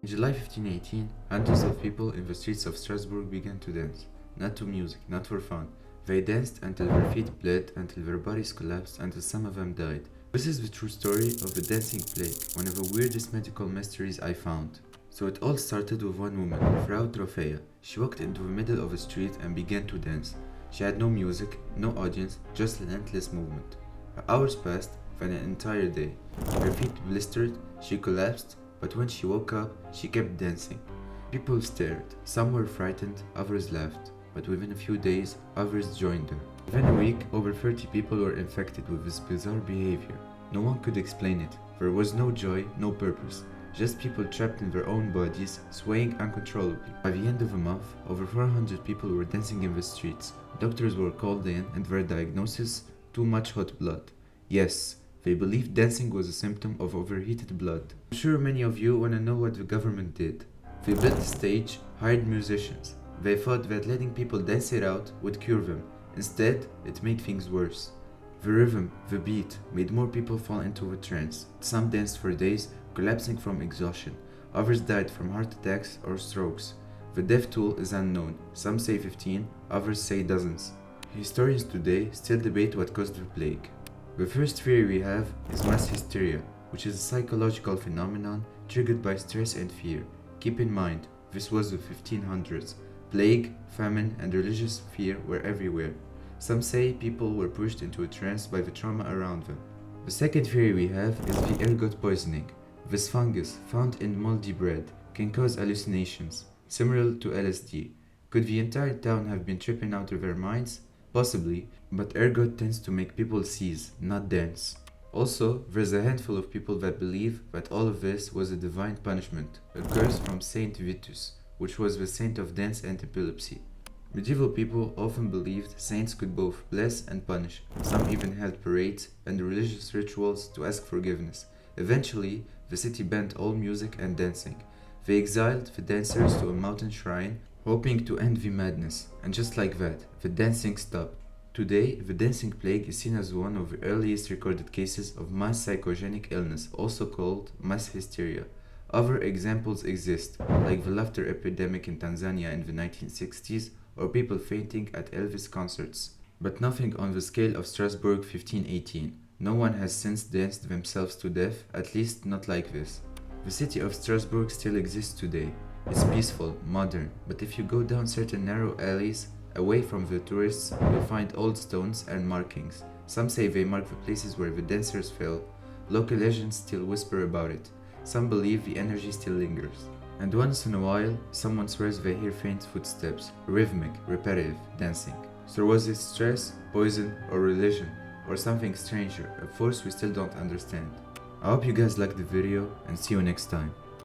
In July 1518, hundreds of people in the streets of Strasbourg began to dance. Not to music, not for fun. They danced until their feet bled, until their bodies collapsed, until some of them died. This is the true story of the dancing plague, one of the weirdest medical mysteries I found. So it all started with one woman, Frau Trofea. She walked into the middle of a street and began to dance. She had no music, no audience, just relentless movement. For hours passed, then an entire day. Her feet blistered, she collapsed, but when she woke up, she kept dancing. People stared. Some were frightened, others laughed. But within a few days, others joined her. Within a week, over 30 people were infected with this bizarre behavior. No one could explain it. There was no joy, no purpose. Just people trapped in their own bodies, swaying uncontrollably. By the end of a month, over 400 people were dancing in the streets. Doctors were called in and their diagnosis, too much hot blood. Yes, they believed dancing was a symptom of overheated blood. I'm sure many of you want to know what the government did. They built a stage, hired musicians. They thought that letting people dance it out would cure them. Instead, it made things worse. The rhythm, the beat, made more people fall into a trance. Some danced for days, collapsing from exhaustion. Others died from heart attacks or strokes. The death toll is unknown. Some say 15, others say dozens. Historians today still debate what caused the plague. The first theory we have is mass hysteria, which is a psychological phenomenon triggered by stress and fear. Keep in mind, this was the 1500s. Plague, famine, and religious fear were everywhere. Some say people were pushed into a trance by the trauma around them. The second theory we have is the ergot poisoning. This fungus, found in moldy bread, can cause hallucinations, similar to LSD. Could the entire town have been tripping out of their minds? Possibly, but ergot tends to make people seize, not dance. Also, there's a handful of people that believe that all of this was a divine punishment, a curse from Saint Vitus, which was the saint of dance and epilepsy. Medieval people often believed saints could both bless and punish. Some even held parades and religious rituals to ask forgiveness. Eventually, the city banned all music and dancing. They exiled the dancers to a mountain shrine, hoping to end the madness. And just like that, the dancing stopped. Today, the dancing plague is seen as one of the earliest recorded cases of mass psychogenic illness, also called mass hysteria. Other examples exist, like the laughter epidemic in Tanzania in the 1960s, or people fainting at Elvis concerts. But nothing on the scale of Strasbourg 1518. No one has since danced themselves to death, at least not like this. The city of Strasbourg still exists today. It's peaceful, modern, but if you go down certain narrow alleys, away from the tourists, you'll find old stones and markings. Some say they mark the places where the dancers fell. Local legends still whisper about it. Some believe the energy still lingers. And once in a while, someone swears they hear faint footsteps, rhythmic, repetitive, dancing. So was it stress, poison, or religion? Or something stranger, a force we still don't understand? I hope you guys liked the video and see you next time.